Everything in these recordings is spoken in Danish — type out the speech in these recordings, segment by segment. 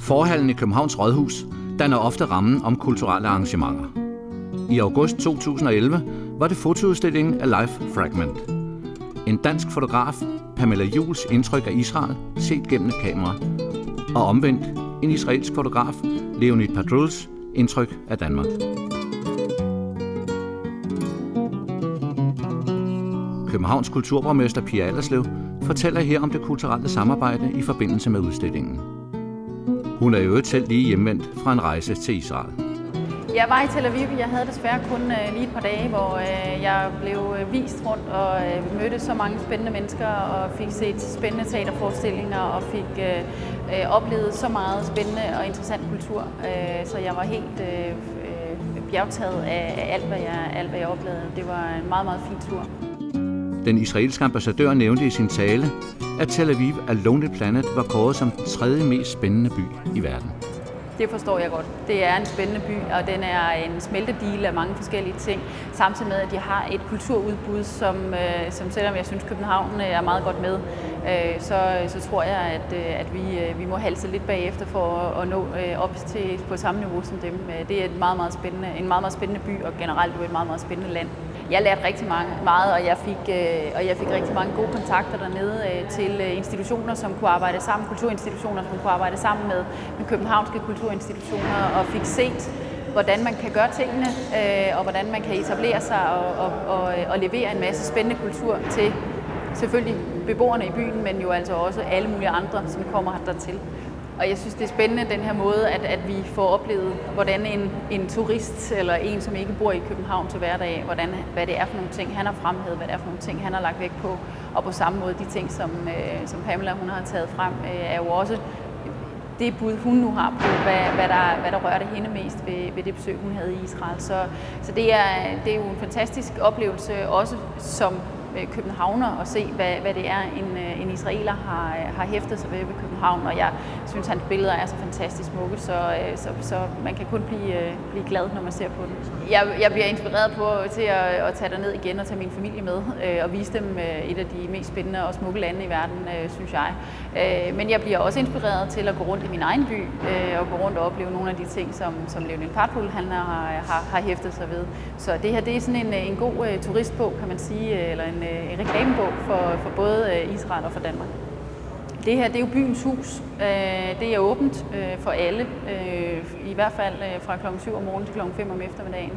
Forhallen i Københavns Rådhus danner ofte rammen om kulturelle arrangementer. I august 2011 var det fotoudstillingen af Life Fragment. En dansk fotograf, Pamela Juhls indtryk af Israel set gennem et kamera, og omvendt en israelsk fotograf, Leonid Padruls indtryk af Danmark. Københavns kulturborgmester Pia Allerslev fortæller her om det kulturelle samarbejde i forbindelse med udstillingen. Hun er i øvrigt selv lige hjemvendt fra en rejse til Israel. Jeg var i Tel Aviv. Jeg havde desværre kun lige et par dage, hvor jeg blev vist rundt og mødte så mange spændende mennesker og fik set spændende teaterforestillinger og fik oplevet så meget spændende og interessant kultur. Så jeg var helt bjergtaget af alt, hvad jeg oplevede. Det var en meget, meget fin tur. Den israelske ambassadør nævnte i sin tale, at Tel Aviv af Lonely Planet var kåret som den tredje mest spændende by i verden. Det forstår jeg godt. Det er en spændende by, og den er en smeltedigel af mange forskellige ting, samtidig med, at de har et kulturudbud, som selvom jeg synes, København er meget godt med, så tror jeg, at vi må halse lidt bagefter for at nå op til på samme niveau som dem. Det er en meget, meget spændende by, og generelt jo et meget, meget spændende land. Jeg lærte rigtig meget, og jeg fik rigtig mange gode kontakter dernede til institutioner, som kunne arbejde sammen, kulturinstitutioner, som kunne arbejde sammen med københavnske kulturinstitutioner, og fik set, hvordan man kan gøre tingene, og hvordan man kan etablere sig og levere en masse spændende kultur til selvfølgelig beboerne i byen, men jo altså også alle mulige andre, som kommer dertil. Og jeg synes, det er spændende, den her måde, at vi får oplevet, hvordan en turist eller en, som ikke bor i København til hverdag, hvad det er for nogle ting, han har fremhævet, hvad det er for nogle ting, han har lagt vægt på. Og på samme måde, de ting, som Pamela hun har taget frem, er jo også det bud, hun nu har på, hvad der rørte hende mest ved det besøg, hun havde i Israel. Så det er jo en fantastisk oplevelse, også som københavner, at se, hvad det er, en israeler har hæftet sig ved København, og jeg synes, hans billeder er så fantastisk smukke, så man kan kun blive glad, når man ser på den. Jeg bliver inspireret til at tage derned igen og tage min familie med, og vise dem et af de mest spændende og smukke lande i verden, synes jeg. Men jeg bliver også inspireret til at gå rundt i min egen by, og gå rundt og opleve nogle af de ting, som Leonid Padrul har hæftet sig ved. Så det her, det er sådan en god turistbog, kan man sige, eller en reklamebog for både Israel og for Danmark. Det her, det er jo byens hus. Det er åbent for alle, i hvert fald fra klokken 7 om morgenen til klokken 5 om eftermiddagen.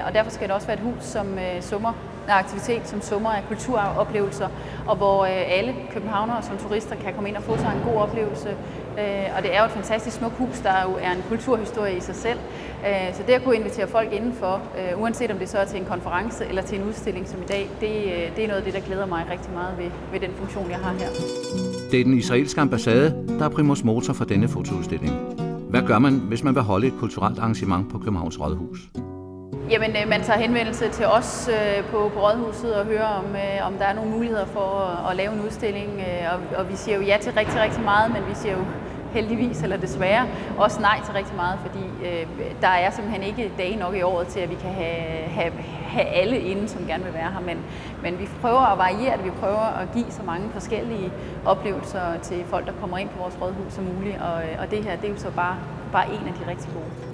Og derfor skal det også være et hus, som summer af aktivitet, som summer af kulturoplevelser, og hvor alle københavnere som turister kan komme ind og få sig en god oplevelse. Og det er jo et fantastisk smukt hus, der jo er en kulturhistorie i sig selv. Så det at kunne invitere folk indenfor, uanset om det så er til en konference eller til en udstilling som i dag, det er noget af det, der glæder mig rigtig meget ved den funktion, jeg har her. Det er den israelske ambassade, der er primus motor for denne fotoudstilling. Hvad gør man, hvis man vil holde et kulturelt arrangement på Københavns Rådhus? Jamen, man tager henvendelse til os på Rådhuset og hører, om der er nogle muligheder for at lave en udstilling. Og vi siger jo ja til rigtig, rigtig meget, men vi siger jo heldigvis eller desværre også nej til rigtig meget, fordi der er simpelthen ikke dage nok i året til, at vi kan have alle inde, som gerne vil være her. Men vi prøver at variere det, vi prøver at give så mange forskellige oplevelser til folk, der kommer ind på vores rådhus som muligt. Og det her, det er jo så bare en af de rigtig gode.